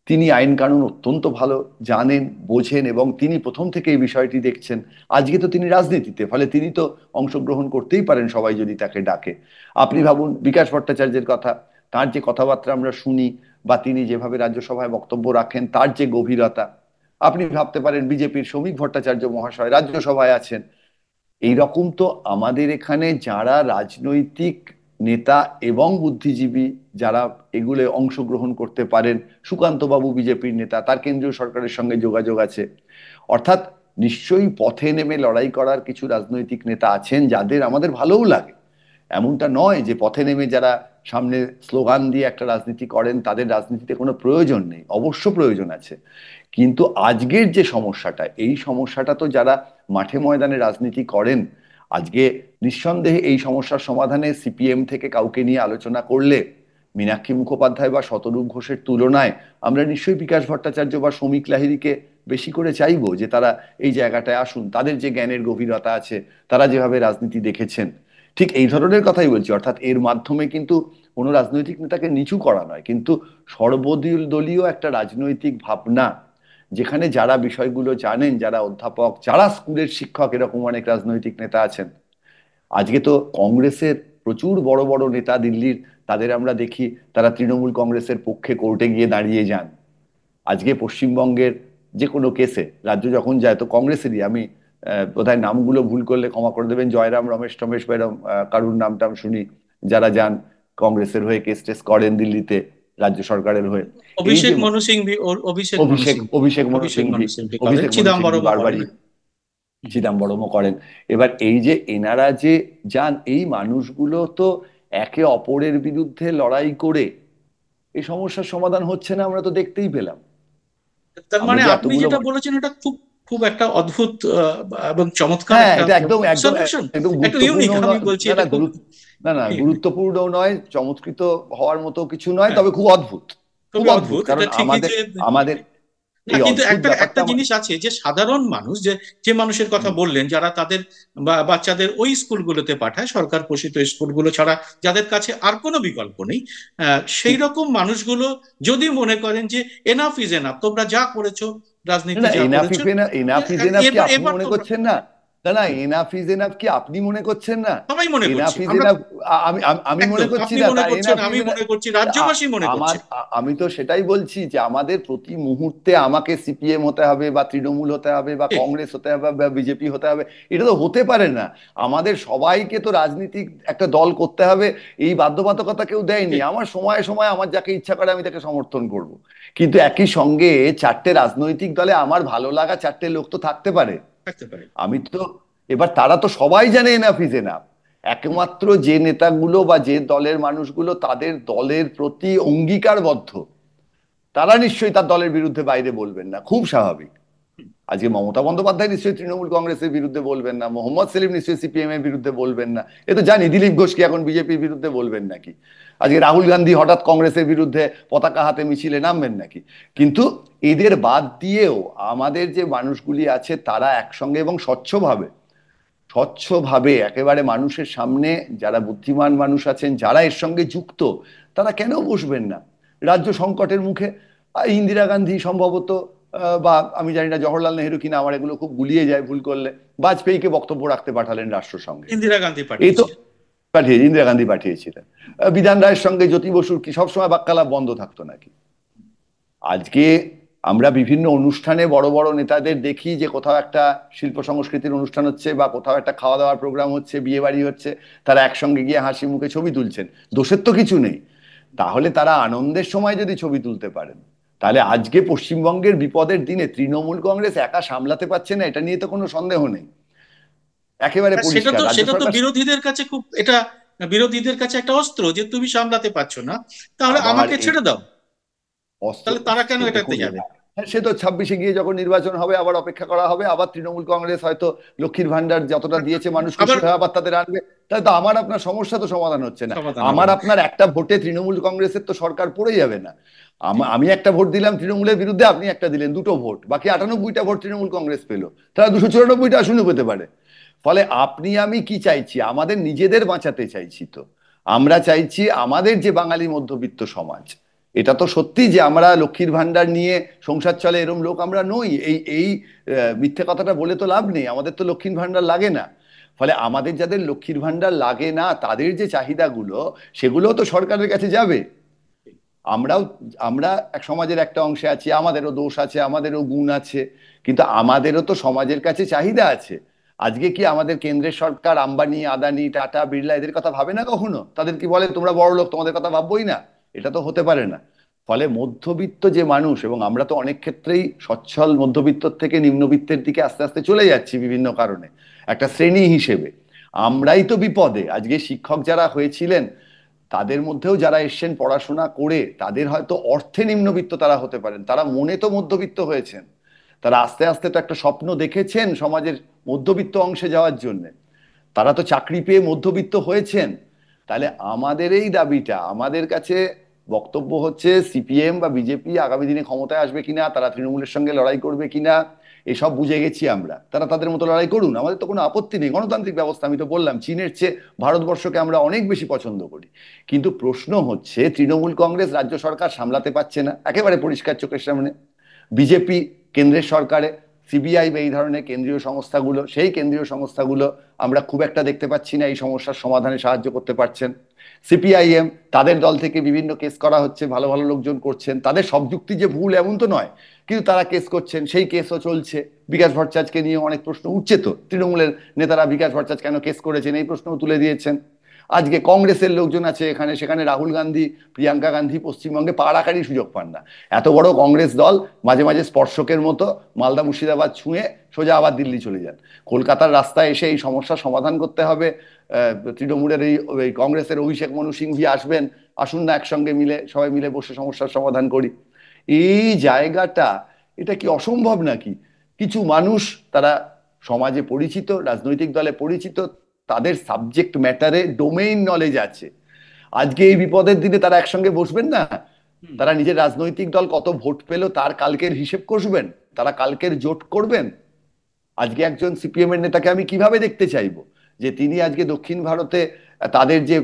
তিনি আইন কানুন অত্যন্ত ভালো জানেন, বোঝেন, এবং তিনি প্রথম থেকে এই বিষয়টি দেখছেন। আজকে তো তিনি রাজনীতিতে, ফলে তিনি তো অংশগ্রহণ করতেই পারেন সবাই যদি তাকে ডাকে। আপনি ভাবুন বিকাশ ভট্টাচার্যের কথা, তার যে কথাবার্তা আমরা শুনি বা তিনি যেভাবে রাজ্যসভায় বক্তব্য রাখেন, তার যে গভীরতা। আপনি ভাবতে পারেন বিজেপির শ্রমিক ভট্টাচার্য মহাশয় রাজ্যসভায় আছেন। এইরকম তো আমাদের এখানে যারা রাজনৈতিক নেতা এবং বুদ্ধিজীবী, যারা এগুলো অংশগ্রহণ করতে পারেন, সুকান্ত বাবু বিজেপির নেতা, তার কেন্দ্রীয় সরকারের সঙ্গে যোগাযোগ আছে। অর্থাৎ নিশ্চয়ই পথে নেমে লড়াই করার কিছু রাজনৈতিক নেতা আছেন যাদের আমাদের ভালোও লাগে। এমনটা নয় যে পথে নেমে যারা সামনে স্লোগান দিয়ে একটা রাজনীতি করেন তাদের রাজনীতিতে কোনো প্রয়োজন নেই, অবশ্য প্রয়োজন আছে। কিন্তু আজকের যে সমস্যাটা, এই সমস্যাটা তো যারা মাঠে ময়দানে রাজনীতি করেন, আজকে নিঃসন্দেহে এই সমস্যার সমাধানে সিপিএম থেকে কাউকে নিয়ে আলোচনা করলে মীনাক্ষী মুখোপাধ্যায় বা শতরূপ ঘোষের তুলনায় আমরা নিশ্চয়ই বিকাশ ভট্টাচার্য বা শ্রমিক লাহিড়ীকে বেশি করে চাইবো যে তারা এই জায়গাটায় আসুন। তাদের যে জ্ঞানের গভীরতা আছে, তারা যেভাবে রাজনীতি দেখেছেন, ঠিক এই ধরনের কথাই বলছি। অর্থাৎ এর মাধ্যমে কিন্তু কোনো রাজনৈতিক নেতাকে নিচু করা নয়, কিন্তু সর্বদলীয় একটা রাজনৈতিক ভাবনা, যেখানে যারা বিষয়গুলো জানেন, যারা অধ্যাপক, যারা স্কুলের শিক্ষক, এরকম অনেক রাজনৈতিক নেতা আছেন। আজকে তো কংগ্রেসের প্রচুর বড় বড় নেতা দিল্লির, তাদের আমরা দেখি তারা তৃণমূল কংগ্রেসের পক্ষে কোর্টে গিয়ে দাঁড়িয়ে যান। আজকে পশ্চিমবঙ্গের যে কোনো কেসে রাজ্য যখন যায় তো কংগ্রেসেরই, আমি বোধহয় নামগুলো ভুল করলে ক্ষমা করে দেবেন, জয়রাম, রমেশ টমেশ বা এরম কারুর নাম টাম শুনি, যারা যান কংগ্রেসের হয়ে কেস টেস করেন দিল্লিতে, রাজ্য সরকারের হয়ে। এই অভিষেক যে মনু সিংভি, অভিষেক মনু অভিষেক সিংভি, অভিষেক মনু অভিষেক সিংভি, মনু সিংভি করেন, অভিষেক মনু সিংভি চিদম্বরমও করেন। বারবারই চিদাম্বরমও করেন। এবার এই যে এনারা যে যান, এই মানুষগুলো তো একে অপরের বিরুদ্ধে লড়াই করে এই সমস্যার সমাধান হচ্ছে না, আমরা তো দেখতেই পেলাম। তার আমি মানে যে আপনি এতগুলো যেটা বলেছেন এটা খুব খুব একটা অদ্ভুত এবং চমৎকার হ্যাঁ, একটা এটা একদম একদম সলিউশন, একদম একটা গুরুত্বপূর্ণ ইউনিক, আমি নয়। বলছি না এটা না খুব না না, গুরুত্বপূর্ণ নয়, চমৎকৃত হওয়ার মতো কিছু নয়, হ্যাঁ, তবে খুব অদ্ভুত। খুব খুবই অদ্ভুত, অদ্ভুত, কারণ এটা ঠিকই আমাদের যে আমাদের না, এই কিন্তু অদ্ভুত একটা ব্যাপারটা একটা জিনিস আছে যে সাধারণ মানুষ, যে যে মানুষের কথা বললেন, যারা তাদের বাচ্চাদের ওই স্কুলগুলোতে পাঠায়, সরকার পোষিত স্কুলগুলো ছাড়া, যাদের কাছে আর কোনো বিকল্প নেই, সেই ঠিক। রকম মানুষগুলো যদি মনে করেন যে এনাফ ইজ এনাফ, তোমরা যা করেছো, না রাজনীতি না, যা এনাফ করেছো, is enough, enough is enough কি এবার আপনি এবার মনে তোমরা, করছেন না? না না, হুম, এনাফ ইজ এনাফ কি আপনি মনে করছেন না? সবাই মনে এনাফ করছি ইজ আমরা। এনাফ আমি আমি আমি মনে একদম, করছি আপনি না, তা মনে করছেন, এনাফ ইজ আমি এনাফ। মনে করছি, রাজ্যবাসী মনে আমার করছে। আমি তো সেটাই বলছি যে আমাদের প্রতি মুহূর্তে আমাকে সিপিএম হতে হবে বা তৃণমূল হতে হবে বা ঠিক, কংগ্রেস হতে হবে বা বিজেপি হতে হবে, এটা তো হতে পারে না। আমাদের সবাইকে তো রাজনীতিক একটা দল করতে হবে, এই বাধ্যবাধকতা কেউ দেয়নি। ঠিক, আমার সময়ে সময়ে আমার যাকে ইচ্ছা করে আমি তাকে সমর্থন করব। কিন্তু একই সঙ্গে চারটে রাজনৈতিক দলে আমার ভালো লাগা চারটে লোক তো থাকতে পারে। থাকতে পারে। আমি তো এবার তারা তো সবাই জানে এনাফ ইজ এনাফ। একমাত্র যে নেতাগুলো বা যে দলের মানুষগুলো তাদের দলের প্রতি অঙ্গীকারবদ্ধ, তারা নিশ্চয়ই তার দলের বিরুদ্ধে বাইরে বলবেন না, খুব স্বাভাবিক। আজকে মমতা বন্দ্যোপাধ্যায় নিশ্চয়ই তৃণমূল কংগ্রেসের বিরুদ্ধে বলবেন না, মোহাম্মদ সেলিম নিশ্চয়ই সিপিএম এর বিরুদ্ধে বলবেন না, এ তো জানি। দিলীপ ঘোষ কি এখন বিজেপির বিরুদ্ধে বলবেন নাকি? আজকে রাহুল গান্ধী হঠাৎ কংগ্রেসের বিরুদ্ধে পতাকা হাতে মিছিলে নামবেন নাকি? কিন্তু এদের বাদ দিয়েও আমাদের যে মানুষগুলি আছে তারা একসঙ্গে এবং স্বচ্ছভাবে, স্বচ্ছভাবে একেবারে মানুষের সামনে, যারা বুদ্ধিমান মানুষ আছেন, যারা এর সঙ্গে যুক্ত, তারা কেন বসবেন না? রাজ্য সংকটের মুখে ইন্দিরা গান্ধী সম্ভবত বা আমি জানি না জওহরলাল নেহেরু কিনা, আমার এগুলো খুব গুলিয়ে যায় ভুল করলে, বাজপেয়ীকে বক্তব্য রাখতে পাঠালেন রাষ্ট্রসংঘে। ইন্দিরা গান্ধী এই তো পাঠিয়েছিলেন। ইন্দিরা গান্ধী পাঠিয়েছিলেন। বিধান রায়ের সঙ্গে জ্যোতি বসুর কি সবসময় বাক্যালাপ বন্ধ থাকতো নাকি? আজকে আমরা বিভিন্ন অনুষ্ঠানে বড় বড় নেতাদের দেখি যে কোথাও একটা শিল্প সংস্কৃতির অনুষ্ঠান হচ্ছে বা কোথাও একটা খাওয়া দাওয়ার প্রোগ্রাম হচ্ছে, বিয়ে বাড়ি হচ্ছে, তারা একসঙ্গে গিয়ে হাসি মুখে ছবি তুলছেন। দোষের তো কিছু নেই। তাহলে তারা আনন্দের সময় যদি ছবি তুলতে পারেন, তাহলে আজকে পশ্চিমবঙ্গের বিপদের দিনে তৃণমূল কংগ্রেস একা সামলাতে পারছে না, এটা নিয়ে তো কোনো সন্দেহ নেই, একেবারে আর সেটা পরিষ্কার। তো রাজ্য সেটা তো সরকার বিরোধীদের কাছে খুব, এটা বিরোধীদের কাছে একটা অস্ত্র, যে তুমি সামলাতে পারছো না, তাহলে আবার আমাকে এই ছেড়ে দাও। অস্ত্র, তাহলে তারা কেন সে এটাতে দেখুন, যাবে? হ্যাঁ, সে তো 26-এ গিয়ে যখন নির্বাচন হবে আবার অপেক্ষা করা হবে, আবার তৃণমূল কংগ্রেস হয়তো লক্ষ্মীর ভান্ডার যতটা দিয়েছে মানুষ খুশি আবার হয়ে আবার তাদের আনবে। তাহলে তো আমার আপনার সমস্যা তো সমাধান হচ্ছে না। সমাধান হবে আমার না। আপনার একটা ভোটে তৃণমূল কংগ্রেসের তো সরকার পড়ে যাবে না। আমি একটা ভোট দিলাম তৃণমূলের বিরুদ্ধে, আপনি একটা দিলেন, দুটো ভোট, বাকি 98টা ভোট তৃণমূল কংগ্রেস পেলো, তারা 294টা আসনও পেতে পারে। ফলে আপনি আমি কি চাইছি? আমাদের নিজেদের বাঁচাতে চাইছি তো। আমরা চাইছি আমাদের যে বাঙালি মধ্যবিত্ত সমাজ, এটা তো সত্যি যে আমরা লক্ষ্মীর ভান্ডার নিয়ে সংসার চলে এরম লোক আমরা নই। এই এই মিথ্যে কথাটা বলে তো লাভ নেই, আমাদের তো লক্ষ্মীর ভান্ডার লাগে না। ফলে আমাদের যাদের লক্ষ্মীর ভান্ডার লাগে না, তাদের যে চাহিদাগুলো, সেগুলো তো সরকারের কাছে যাবে। আমরাও আমরা এক সমাজের একটা অংশে আছি, আমাদেরও দোষ আছে, আমাদেরও গুণ আছে, কিন্তু আমাদেরও তো সমাজের কাছে চাহিদা আছে। আজকে কি আমাদের কেন্দ্রের সরকার আম্বানি, আদানি, টাটা, বিড়লা এদের কথা ভাবে না কখনো? তাদের কি বলে তোমরা বড় লোক, তোমাদের কথা ভাববোই না? এটা তো হতে পারে না। ফলে মধ্যবিত্ত যে মানুষ, এবং আমরা তো অনেক ক্ষেত্রেই সচ্ছল মধ্যবিত্ত থেকে নিম্নবিত্তের দিকে আস্তে আস্তে চলে যাচ্ছি বিভিন্ন কারণে, একটা শ্রেণী হিসেবে আমরাই তো বিপদে। আজকে শিক্ষক যারা হয়েছিলেন, তাদের মধ্যেও যারা এসছেন পড়াশোনা করে, তাদের হয়তো অর্থে নিম্নবিত্ত তারা হতে পারেন, তারা মনে তো মধ্যবিত্ত হয়েছেন। তারা আস্তে আস্তে তো একটা স্বপ্ন দেখেছেন সমাজের মধ্যবিত্ত অংশে যাওয়ার জন্য, তারা তো চাকরি পেয়ে মধ্যবিত্ত হয়েছেন। তাহলে আমাদের এই দাবিটা, আমাদের কাছে বক্তব্য হচ্ছে সিপিএম বা বিজেপি আগামী দিনে ক্ষমতায় আসবে কিনা, তারা তৃণমূলের সঙ্গে লড়াই করবে কিনা, এসব বুঝে গেছি আমরা। তারা তাদের মতো লড়াই করুন, আমাদের তো কোনো আপত্তি নেই। গণতান্ত্রিক ব্যবস্থা, আমি তো বললাম চীনের চেয়ে ভারতবর্ষকে আমরা অনেক বেশি পছন্দ করি। কিন্তু প্রশ্ন হচ্ছে তৃণমূল কংগ্রেস রাজ্য সরকার সামলাতে পারছে না, একেবারে পরিষ্কার চোখের সামনে। বিজেপি কেন্দ্রের সরকারে, সিবিআই বা এই ধরনের কেন্দ্রীয় সংস্থাগুলো, সেই কেন্দ্রীয় সংস্থাগুলো আমরা খুব একটা দেখতে পাচ্ছি না এই সমস্যার সমাধানে সাহায্য করতে পারছেন। সিপিআইএম, তাদের দল থেকে বিভিন্ন কেস করা হচ্ছে, ভালো ভালো লোকজন করছেন, তাদের সব যুক্তি যে ভুল এমন তো নয়, কিন্তু তারা কেস করছেন, সেই কেসও চলছে। বিকাশ ভট্টাচার্যকে নিয়ে অনেক প্রশ্ন উঠছে, তো তৃণমূলের নেতারা বিকাশ ভট্টাচার্য কেন কেস করেছেন এই প্রশ্নও তুলে দিয়েছেন। আজকে কংগ্রেসের লোকজন আছে এখানে সেখানে, রাহুল গান্ধী, প্রিয়াঙ্কা গান্ধী পশ্চিমবঙ্গে পা রাখারই সুযোগ পান না। এত বড় কংগ্রেস দল মাঝে মাঝে স্পর্শকের মতো মালদা মুর্শিদাবাদ ছুঁয়ে সোজা আবার দিল্লি চলে যান। কলকাতার রাস্তায় এসে এই সমস্যার সমাধান করতে হবে, তৃণমূলের এই কংগ্রেসের অভিষেক মনু সিংভি আসবেন, আসুন না একসঙ্গে মিলে সবাই মিলে বসে সমস্যার সমাধান করি। এই জায়গাটা, এটা কি অসম্ভব নাকি? কিছু মানুষ, তারা সমাজে পরিচিত, রাজনৈতিক দলে পরিচিত, তাদের সাবজেক্ট ম্যাটারে ডোমেইন নলেজ আছে, আজকে এই বিপদের দিনে তারা একসঙ্গে বসবেন না? হুম। তারা নিজের রাজনৈতিক দল কত ভোট পেল তার কালকের হিসেব কষবেন? তারা কালকের জোট করবেন? আজকে একজন সিপিএম এর নেতাকে আমি কিভাবে দেখতে চাইবো যে তিনি আজকে দক্ষিণ ভারতে তাদের যে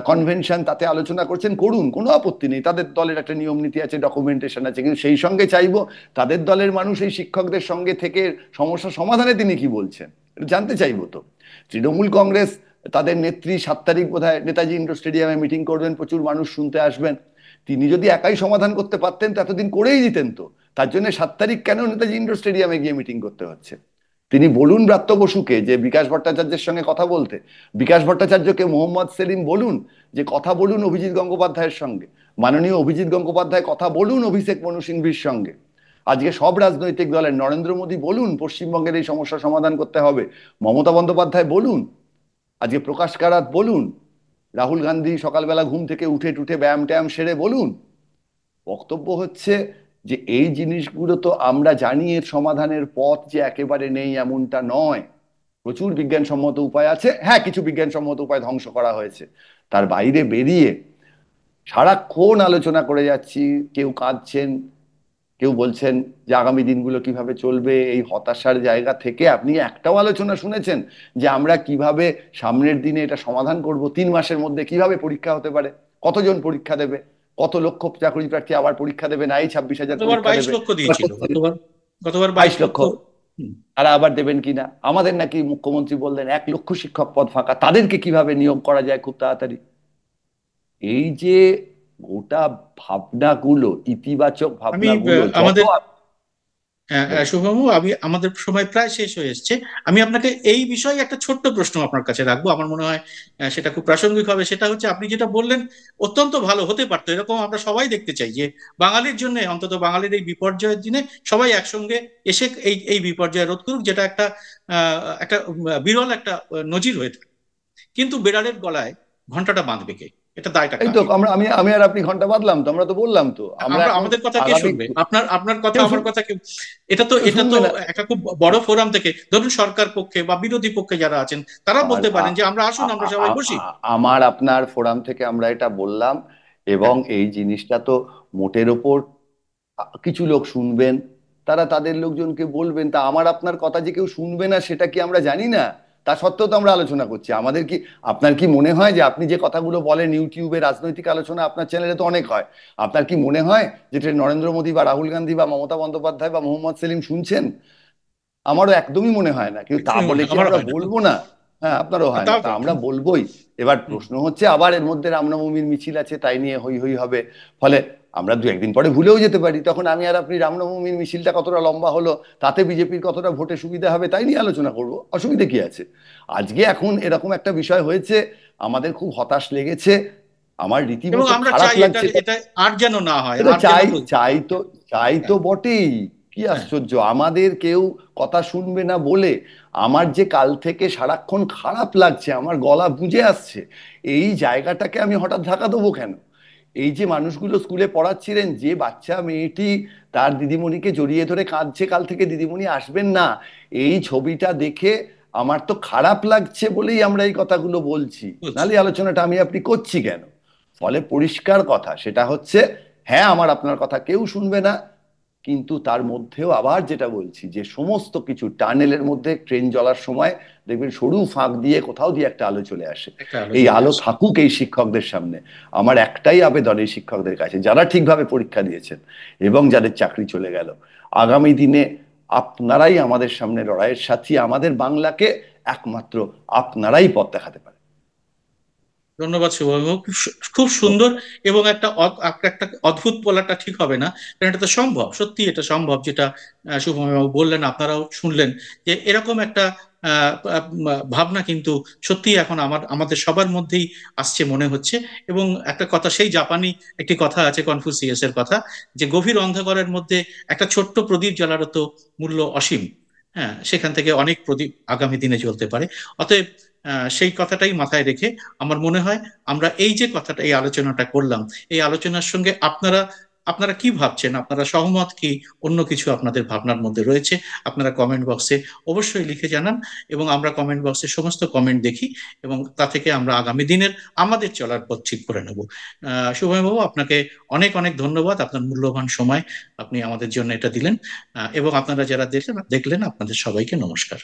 কনভেনশন তাতে আলোচনা করছেন, করুন, কোনো আপত্তি নেই, তাদের দলের একটা নিয়ম নীতি আছে, ডকুমেন্টেশন আছে, কিন্তু সেই সঙ্গে চাইবো তাদের দলের মানুষ এই শিক্ষকদের সঙ্গে থেকে সমস্যা সমাধানে তিনি কি বলছেন এটা জানতে চাইবো তো। তৃণমূল কংগ্রেস, তাদের নেত্রী 7 তারিখ বোধহয় নেতাজি ইন্ডোর স্টেডিয়ামে মিটিং করবেন, প্রচুর মানুষ শুনতে আসবেন। তিনি যদি একাই সমাধান করতে পারতেন তো এতদিন করেই দিতেন তো। তার জন্য 7 তারিখ কেন নেতাজি ইন্ডোর স্টেডিয়ামে গিয়ে মিটিং করতে হচ্ছে? তিনি বলুন ব্রাত্য বসুকে যে বিকাশ ভট্টাচার্যের সঙ্গে কথা বলতে, বিকাশ ভট্টাচার্যকে মোহাম্মদ সেলিম বলুন যে কথা বলুন অভিজিৎ গঙ্গোপাধ্যায়ের সঙ্গে, মাননীয় অভিজিৎ গঙ্গোপাধ্যায় কথা বলুন অভিষেক মনু সিংভির সঙ্গে। আজকে সব রাজনৈতিক দলের নরেন্দ্র মোদী বলুন পশ্চিমবঙ্গের এই সমস্যা সমাধান করতে হবে, মমতা বন্দ্যোপাধ্যায় বলুন, আজকে প্রকাশ কারাত বলুন, রাহুল গান্ধী সকালবেলা ঘুম থেকে উঠে টুঠে ব্যায়াম ট্যায়াম সেরে বলুন। বক্তব্য হচ্ছে যে এই জিনিসগুলো তো আমরা জানি, এর সমাধানের পথ যে একেবারে নেই এমনটা নয়, প্রচুর বিজ্ঞানসম্মত উপায় আছে। হ্যাঁ, কিছু বিজ্ঞানসম্মত উপায় ধ্বংস করা হয়েছে, তার বাইরে বেরিয়ে সারাক্ষণ আলোচনা করে যাচ্ছি, কেউ কাঁদছেন, কেউ বলছেন যে আগামী দিনগুলো কিভাবে চলবে, এই হতাশার জায়গা থেকে আপনি একটাও আলোচনা শুনেছেন যে আমরা কিভাবে সামনের দিনে এটা সমাধান করব? 3 মাসের মধ্যে কিভাবে পরীক্ষা হতে পারে, কতজন পরীক্ষা দেবে, কত লক্ষ চাকরি প্রার্থী আবার পরীক্ষা দেবে, না এই 26,000 গতবার পরীক্ষা 22 দেবে? লক্ষ দিয়েছিল, গতবার গতবার 22 22 লক্ষ। লক্ষ হুম। তারা আবার দেবেন কিনা? আমাদের নাকি মুখ্যমন্ত্রী বললেন 1 লক্ষ শিক্ষক পদ ফাঁকা, তাদেরকে কিভাবে নিয়োগ করা যায় খুব তাড়াতাড়ি। এই যে গোটা ভাবনাগুলো, ইতিবাচক আমি ভাবনাগুলো যত আমাদের বলুন। শুভম, আমি আমাদের সময় প্রায় শেষ হয়ে এসেছে। আমি আপনাকে এই বিষয়ে একটা ছোট্ট প্রশ্ন আপনার কাছে রাখবো, আমার মনে হয় সেটা খুব প্রাসঙ্গিক হবে। সেটা হচ্ছে, আপনি যেটা বললেন অত্যন্ত ভালো হতে পারতো, এরকম আমরা সবাই দেখতে চাই যে বাঙালির জন্য, অন্তত বাঙালির এই বিপর্যয়ের দিনে সবাই একসঙ্গে এসে এই এই বিপর্যয় রোধ করুক, যেটা একটা একটা বিরল একটা নজির হয়ে থাকে। কিন্তু বেড়ালের গলায় ঘন্টাটা বাঁধবে কে? এটা দায়টা এই কার? তো আমরা, আমি আমি আর আপনি ঘন্টা বাঁধলাম তো, আমরা তো বললাম তো আমরা আমরা, এখন আমাদের কথা কে আগামী, শুনবে? আপনার আপনার কথা, কেউ আমার কথা কেউ? এটা তো শুনবে না। একটা খুব বড় ফোরাম থেকে, ধরুন সরকার পক্ষে বা বিরোধী পক্ষে যারা আছেন তারা আর বলতে পারেন যে আমরা আসুন, আমরা সবাই বসি। আমার আপনার ফোরাম থেকে আমরা এটা বললাম, এবং হ্যাঁ। এই জিনিসটা তো মোটের ওপর কিছু লোক শুনবেন, তারা তাদের লোকজনকে বলবেন, তা আমার আপনার কথা যে কেউ শুনবে না সেটা কি আমরা জানি না? তা সত্ত্বেও তো আমরা আলোচনা করছি। আমাদের কি, আপনার কি মনে হয় যে আপনি যে কথাগুলো বলেন ইউটিউবে, রাজনৈতিক আলোচনা আপনার চ্যানেলে তো অনেক হয়, আপনার কি মনে হয় যে নরেন্দ্র মোদী বা রাহুল গান্ধী বা মমতা বন্দ্যোপাধ্যায় বা মোহাম্মদ সেলিম শুনছেন? আমারও একদমই মনে হয় না, কিন্তু তা বলে কি আমারও আমরা হয় না। বলবো না? হ্যাঁ, আপনারও হয় না, তাও তা ঠিক। আমরা বলবোই। এবার হুম। প্রশ্ন হচ্ছে আবার এর মধ্যে রামনবমীর মিছিল আছে, তাই নিয়ে হই হই হবে, ফলে আমরা 2-1 দিন পরে ভুলেও যেতে পারি, তখন আমি আর আপনি রামনবমীর মিছিলটা কতটা লম্বা হলো, তাতে বিজেপির কতটা ভোটে সুবিধা হবে তাই নিয়ে আলোচনা করব, অসুবিধা কি আছে? আজকে এখন এরকম একটা বিষয় হয়েছে, আমাদের খুব হতাশ লেগেছে, আমার এবং রীতিমতো আমরা খারাপ চাই এটা লাগছে। এটা আর যেন না হয়, এটা আর যেন চাই, তো। চাই তো, চাই তো হ্যাঁ। বটেই। কি হ্যাঁ। আশ্চর্য, আমাদের কেউ কথা শুনবে না বলে আমার যে কাল থেকে সারাক্ষণ খারাপ লাগছে, আমার গলা বুঝে আসছে, এই জায়গাটাকে আমি হঠাৎ ধাক্কা দেবো কেন? এই যে মানুষগুলো স্কুলে পড়াচ্ছিলেন, যে বাচ্চা মেয়েটি তার দিদিমণিকে জড়িয়ে ধরে কাঁদছে কাল থেকে দিদিমণি আসবেন না, এই ছবিটা দেখে আমার তো খারাপ লাগছে বলেই আমরা এই কথাগুলো বলছি, বুঝছি। নাহলে এই আলোচনাটা আমি আপনি করছি কেন? ফলে পরিষ্কার কথা সেটা হচ্ছে, হ্যাঁ আমার আপনার কথা কেউ শুনবে না, কিন্তু তার মধ্যেও আবার যেটা বলছি যে সমস্ত কিছু টানেলের মধ্যে ট্রেন চলার সময় দেখবেন সরু ফাঁক দিয়ে কোথাও দিয়ে একটা আলো চলে আসে। একটা আলো এই চলে আলো আসে। থাকুক এই শিক্ষকদের সামনে। আমার একটাই আবেদন এই শিক্ষকদের কাছে, যারা ঠিকভাবে পরীক্ষা দিয়েছেন এবং যাদের চাকরি চলে গেল, আগামী দিনে আপনারাই আমাদের সামনে লড়াইয়ের সাথী, আমাদের বাংলাকে একমাত্র আপনারাই পথ দেখাতে পারেন। ধন্যবাদ শুভবাবু, খুব সুন্দর। এবং একটা অদ্ভুত বলাটা ঠিক হবে না, কারণ এটা তো সম্ভব, সত্যি এটা সম্ভব, যেটা শুভবাবু বললেন, আপনারাও শুনলেন, যে এরকম একটা ভাবনা কিন্তু সত্যি এখন আমাদের সবার মধ্যেই আসছে মনে হচ্ছে। এবং একটা কথা, সেই জাপানি একটি কথা আছে কনফুসিয়াসের কথা, যে গভীর অন্ধকারের মধ্যে একটা ছোট্ট প্রদীপ জ্বালারও তো মূল্য অসীম। হ্যাঁ, সেখান থেকে অনেক প্রদীপ আগামী দিনে জ্বলতে পারে। অতএব সেই কথাটাই মাথায় রেখে আমার মনে হয় আমরা এই যে কথাটা, এই আলোচনাটা করলাম, এই আলোচনার সঙ্গে আপনারা আপনারা কি ভাবছেন, আপনারা সহমত কি অন্য কিছু আপনাদের ভাবনার মধ্যে রয়েছে, আপনারা কমেন্ট বক্সে অবশ্যই লিখে জানান। এবং আমরা কমেন্ট বক্সে সমস্ত কমেন্ট দেখি এবং তা থেকে আমরা আগামী দিনের আমাদের চলার পথ ঠিক করে নেব। শুভম বাবু, আপনাকে অনেক অনেক ধন্যবাদ, আপনার মূল্যবান সময় আপনি আমাদের জন্য এটা দিলেন। এবং আপনারা যারা দেখলেন আপনাদের সবাইকে নমস্কার।